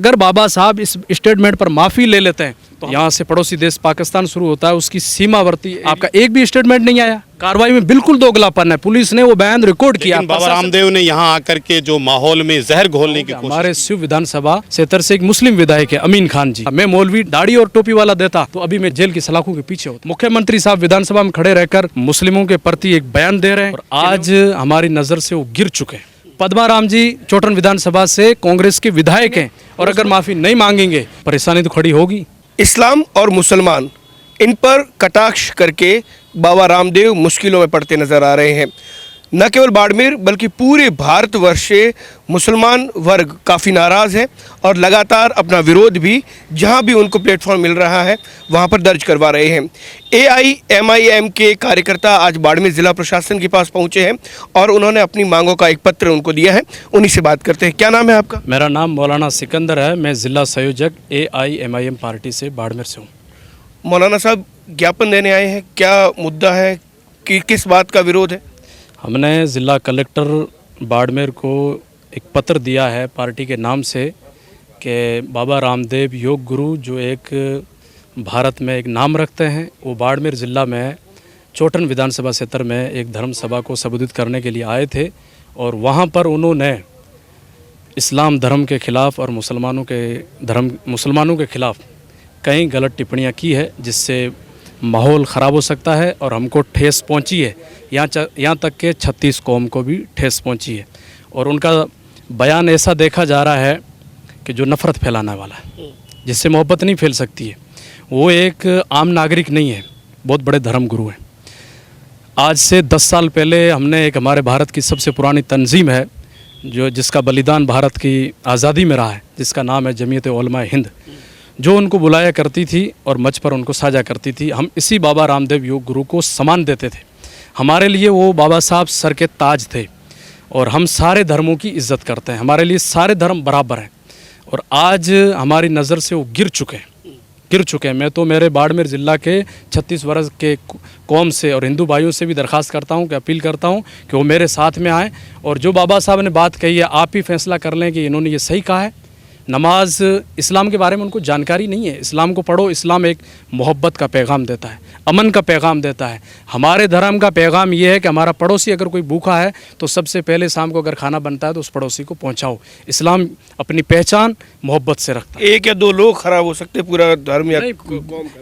अगर बाबा साहब इस स्टेटमेंट पर माफ़ी ले लेते हैं तो यहाँ से पड़ोसी देश पाकिस्तान शुरू होता है, उसकी सीमावर्ती आपका एक भी स्टेटमेंट नहीं आया। कार्रवाई में बिल्कुल दोगलापन है। पुलिस ने वो बयान रिकॉर्ड किया। बाबा रामदेव ने यहाँ आकर के जो माहौल में जहर घोलने की कोशिश, हमारे शिव विधानसभा क्षेत्र से एक मुस्लिम विधायक है अमीन खान जी, मैं मौलवी दाढ़ी और टोपी वाला देता तो अभी मैं जेल की सलाखों के पीछे होता। मुख्यमंत्री साहब विधानसभा में खड़े रहकर मुस्लिमों के प्रति एक बयान दे रहे हैं और आज हमारी नजर से वो गिर चुके हैं। पद्माराम जी चोटन विधानसभा से कांग्रेस के विधायक हैं और अगर माफी नहीं मांगेंगे परेशानी तो खड़ी होगी। इस्लाम और मुसलमान, इन पर कटाक्ष करके बाबा रामदेव मुश्किलों में पड़ते नजर आ रहे हैं। न केवल बाड़मेर बल्कि पूरे भारतवर्ष से मुसलमान वर्ग काफ़ी नाराज़ है और लगातार अपना विरोध भी जहां भी उनको प्लेटफॉर्म मिल रहा है वहां पर दर्ज करवा रहे हैं। AIMIM के कार्यकर्ता आज बाड़मेर ज़िला प्रशासन के पास पहुंचे हैं और उन्होंने अपनी मांगों का एक पत्र उनको दिया है। उन्हीं से बात करते हैं। क्या नाम है आपका? मेरा नाम मौलाना सिकंदर है, मैं ज़िला संयोजक AIMIM पार्टी से बाड़मेर से हूँ। मौलाना साहब ज्ञापन देने आए हैं, क्या मुद्दा है कि किस बात का विरोध है? हमने ज़िला कलेक्टर बाड़मेर को एक पत्र दिया है पार्टी के नाम से कि बाबा रामदेव योग गुरु जो एक भारत में एक नाम रखते हैं, वो बाड़मेर ज़िला में चोटन विधानसभा क्षेत्र में एक धर्म सभा को संबोधित करने के लिए आए थे और वहाँ पर उन्होंने इस्लाम धर्म के ख़िलाफ़ और मुसलमानों के ख़िलाफ़ कई गलत टिप्पणियाँ की है जिससे माहौल ख़राब हो सकता है और हमको ठेस पहुंची है। यहाँ तक के 36 कौम को भी ठेस पहुंची है और उनका बयान ऐसा देखा जा रहा है कि जो नफ़रत फैलाने वाला है, जिससे मोहब्बत नहीं फैल सकती है। वो एक आम नागरिक नहीं है, बहुत बड़े धर्म गुरु हैं। आज से 10 साल पहले हमने एक हमारे भारत की सबसे पुरानी तंजीम है जिसका बलिदान भारत की आज़ादी में रहा है, जिसका नाम है जमीयत उलमाए हिंद, जो उनको बुलाया करती थी और मंच पर उनको साझा करती थी। हम इसी बाबा रामदेव योग गुरु को सम्मान देते थे। हमारे लिए वो बाबा साहब सर के ताज थे और हम सारे धर्मों की इज़्ज़त करते हैं। हमारे लिए सारे धर्म बराबर हैं और आज हमारी नज़र से वो गिर चुके हैं। मैं तो मेरे बाड़मेर ज़िला के 36 वर्ग के कौम से और हिंदू भाइयों से भी दरख्वास्त करता हूँ कि अपील करता हूँ कि वो मेरे साथ में आएँ और जो बाबा साहब ने बात कही है आप ही फैसला कर लें कि इन्होंने ये सही कहा है। नमाज इस्लाम के बारे में उनको जानकारी नहीं है। इस्लाम को पढ़ो, इस्लाम एक मोहब्बत का पैगाम देता है, अमन का पैगाम देता है। हमारे धर्म का पैगाम ये है कि हमारा पड़ोसी अगर कोई भूखा है तो सबसे पहले शाम को अगर खाना बनता है तो उस पड़ोसी को पहुंचाओ। इस्लाम अपनी पहचान मोहब्बत से रखता है। एक या दो लोग खराब हो सकते हैं, पूरा धर्म या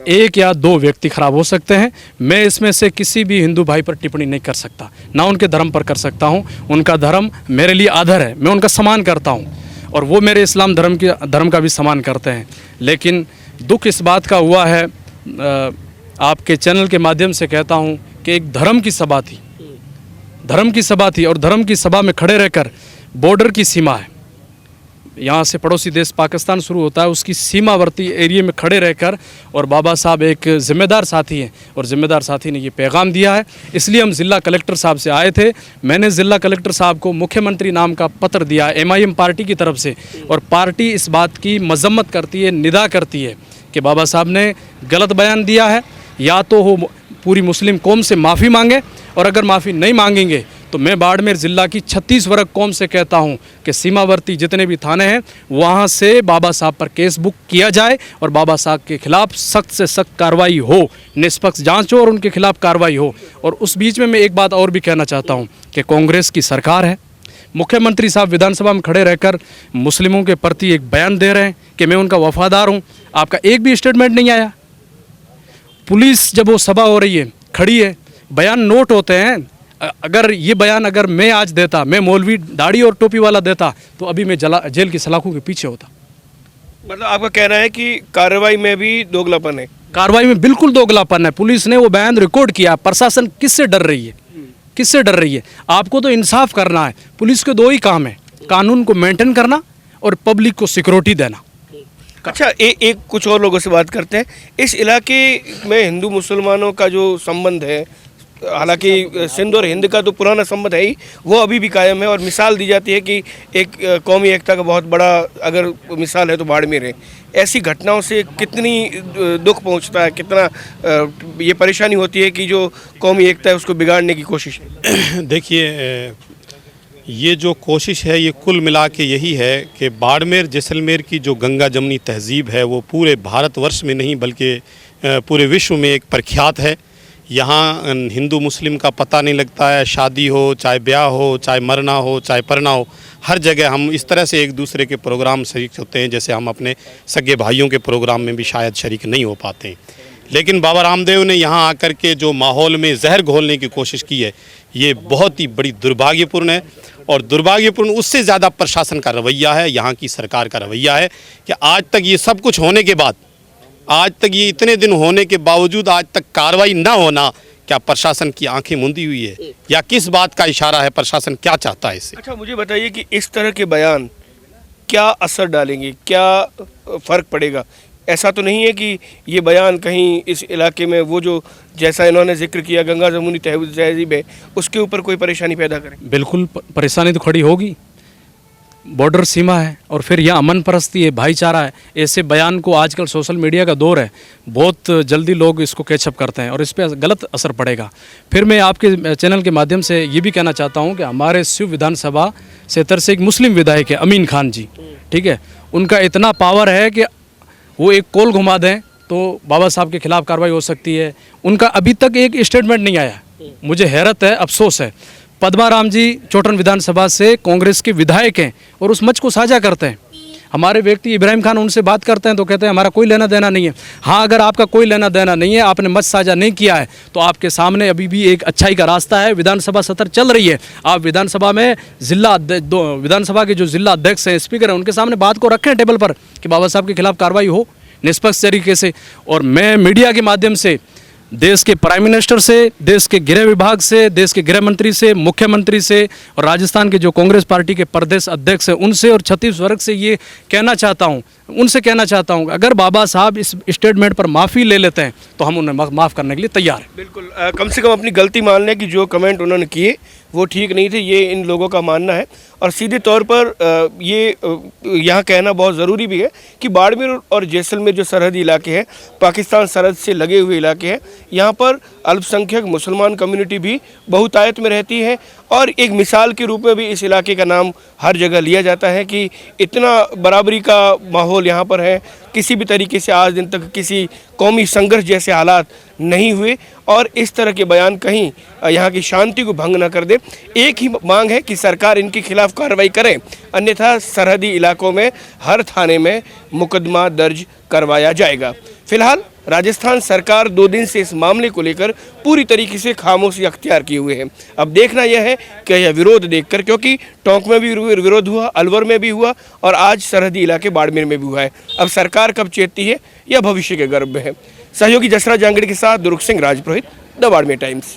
एक या दो व्यक्ति खराब हो सकते हैं। मैं इसमें से किसी भी हिंदू भाई पर टिप्पणी नहीं कर सकता, ना उनके धर्म पर कर सकता हूँ। उनका धर्म मेरे लिए आदर है, मैं उनका सम्मान करता हूँ और वो मेरे इस्लाम धर्म का भी सम्मान करते हैं। लेकिन दुख इस बात का हुआ है, आपके चैनल के माध्यम से कहता हूँ कि एक धर्म की सभा थी और धर्म की सभा में खड़े रहकर बॉर्डर की सीमा है, यहाँ से पड़ोसी देश पाकिस्तान शुरू होता है, उसकी सीमावर्ती एरिया में खड़े रहकर और बाबा साहब एक ज़िम्मेदार साथी हैं और ज़िम्मेदार साथी ने ये पैगाम दिया है। इसलिए हम ज़िला कलेक्टर साहब से आए थे। मैंने ज़िला कलेक्टर साहब को मुख्यमंत्री नाम का पत्र दिया है MIM पार्टी की तरफ से और पार्टी इस बात की मजम्मत करती है, निदा करती है कि बाबा साहब ने गलत बयान दिया है। या तो वो पूरी मुस्लिम कौम से माफ़ी मांगे और अगर माफ़ी नहीं मांगेंगे तो मैं बाड़मेर ज़िला की 36 वर्ग कौम से कहता हूं कि सीमावर्ती जितने भी थाने हैं वहां से बाबा साहब पर केस बुक किया जाए और बाबा साहब के खिलाफ सख्त से सख्त कार्रवाई हो, निष्पक्ष जांच हो और उनके खिलाफ कार्रवाई हो। और उस बीच में मैं एक बात और भी कहना चाहता हूं कि कांग्रेस की सरकार है, मुख्यमंत्री साहब विधानसभा में खड़े रहकर मुस्लिमों के प्रति एक बयान दे रहे हैं कि मैं उनका वफादार हूँ। आपका एक भी स्टेटमेंट नहीं आया। पुलिस जब वो सभा हो रही है, खड़ी है, बयान नोट होते हैं। अगर ये बयान अगर मैं आज देता, मैं मौलवी दाढ़ी और टोपी वाला देता तो अभी मैं जेल की सलाखों के पीछे होता। मतलब आपका कहना है कि कार्रवाई में भी दोगलापन है? कार्रवाई में बिल्कुल दोगलापन है। पुलिस ने वो बयान रिकॉर्ड किया। प्रशासन किससे डर रही है? किससे डर रही है? आपको तो इंसाफ करना है। पुलिस के दो ही काम है, कानून को मेंटेन करना और पब्लिक को सिक्योरिटी देना। अच्छा, एक कुछ और लोगों से बात करते हैं। इस इलाके में हिंदू मुसलमानों का जो संबंध है, हालांकि सिंध और हिंद का तो पुराना संबंध है ही, वो अभी भी कायम है और मिसाल दी जाती है कि एक कौमी एकता का बहुत बड़ा अगर मिसाल है तो बाड़मेर है। ऐसी घटनाओं से कितनी दुख पहुंचता है, कितना ये परेशानी होती है कि जो कौमी एकता है उसको बिगाड़ने की कोशिश है। देखिए, ये जो कोशिश है ये कुल मिला के यही है कि बाड़मेर जैसलमेर की जो गंगा जमनी तहज़ीब है वो पूरे भारतवर्ष में नहीं बल्कि पूरे विश्व में एक प्रख्यात है। यहाँ हिंदू मुस्लिम का पता नहीं लगता है, शादी हो चाहे ब्याह हो चाहे मरना हो चाहे परना हो, हर जगह हम इस तरह से एक दूसरे के प्रोग्राम शरीक होते हैं जैसे हम अपने सगे भाइयों के प्रोग्राम में भी शायद शरीक नहीं हो पाते हैं। लेकिन बाबा रामदेव ने यहाँ आकर के जो माहौल में जहर घोलने की कोशिश की है ये बहुत ही बड़ी दुर्भाग्यपूर्ण है। और दुर्भाग्यपूर्ण उससे ज़्यादा प्रशासन का रवैया है, यहाँ की सरकार का रवैया है कि आज तक ये सब कुछ होने के बाद, आज तक ये इतने दिन होने के बावजूद आज तक कार्रवाई ना होना, क्या प्रशासन की आंखें मूंदी हुई है या किस बात का इशारा है, प्रशासन क्या चाहता है इससे? अच्छा, मुझे बताइए कि इस तरह के बयान क्या असर डालेंगे, क्या फ़र्क पड़ेगा? ऐसा तो नहीं है कि ये बयान कहीं इस इलाके में वो जो जैसा इन्होंने जिक्र किया गंगा जमुनी तहज़ीब है उसके ऊपर कोई परेशानी पैदा करे? बिल्कुल परेशानी तो खड़ी होगी। बॉर्डर सीमा है और फिर यह अमन परस्ती है, भाईचारा है। ऐसे बयान को आजकल सोशल मीडिया का दौर है, बहुत जल्दी लोग इसको कैचअप करते हैं और इस पर गलत असर पड़ेगा। फिर मैं आपके चैनल के माध्यम से ये भी कहना चाहता हूँ कि हमारे शिव विधानसभा क्षेत्र से एक मुस्लिम विधायक है अमीन खान जी, ठीक है, उनका इतना पावर है कि वो एक कॉल घुमा दें तो बाबा साहब के खिलाफ कार्रवाई हो सकती है। उनका अभी तक एक स्टेटमेंट नहीं आया, मुझे हैरत है, अफसोस है। पद्माराम जी चोटन विधानसभा से कांग्रेस के विधायक हैं और उस मंच को साझा करते हैं। हमारे व्यक्ति इब्राहिम खान उनसे बात करते हैं तो कहते हैं हमारा कोई लेना देना नहीं है। हाँ, अगर आपका कोई लेना देना नहीं है, आपने मत साझा नहीं किया है, तो आपके सामने अभी भी एक अच्छाई का रास्ता है। विधानसभा सत्र चल रही है, आप विधानसभा में विधानसभा के जो जिला अध्यक्ष हैं, स्पीकर हैं, उनके सामने बात को रखें टेबल पर कि बाबा साहब के खिलाफ कार्रवाई हो निष्पक्ष तरीके से। और मैं मीडिया के माध्यम से देश के प्राइम मिनिस्टर से, देश के गृह विभाग से, देश के गृह मंत्री से, मुख्यमंत्री से और राजस्थान के जो कांग्रेस पार्टी के प्रदेश अध्यक्ष हैं उनसे और छत्तीसगढ़ से ये कहना चाहता हूँ, उनसे कहना चाहता हूँ अगर बाबा साहब इस स्टेटमेंट पर माफ़ी ले लेते हैं तो हम उन्हें माफ़ करने के लिए तैयार हैं। बिल्कुल, कम से कम अपनी गलती मान लें कि जो कमेंट उन्होंने किए वो ठीक नहीं थे, ये इन लोगों का मानना है। और सीधे तौर पर ये यहाँ कहना बहुत ज़रूरी भी है कि बाड़मेर और जैसलमेर जो सरहदी इलाके हैं, पाकिस्तान सरहद से लगे हुए इलाके हैं, यहाँ पर अल्पसंख्यक मुसलमान कम्युनिटी भी बहुतायत में रहती है और एक मिसाल के रूप में भी इस इलाके का नाम हर जगह लिया जाता है कि इतना बराबरी का माहौल यहाँ पर है। किसी भी तरीके से आज दिन तक किसी कौमी संघर्ष जैसे हालात नहीं हुए और इस तरह के बयान कहीं यहाँ की शांति को भंग न कर दे। एक ही मांग है कि सरकार इनके खिलाफ कार्रवाई करे, अन्यथा सरहदी इलाकों में हर थाने में मुकदमा दर्ज करवाया जाएगा। फिलहाल राजस्थान सरकार 2 दिन से इस मामले को लेकर पूरी तरीके से खामोशी अख्तियार किए हुए है। अब देखना यह है कि यह विरोध देखकर, क्योंकि टोंक में भी विरोध हुआ, अलवर में भी हुआ और आज सरहदी इलाके बाड़मेर में भी हुआ है, अब सरकार कब चेतती है यह भविष्य के गर्भ में है। सहयोगी जसराज जांगड़ के साथ दुर्ग सिंह राजपुरोहित, द बाड़मेर टाइम्स।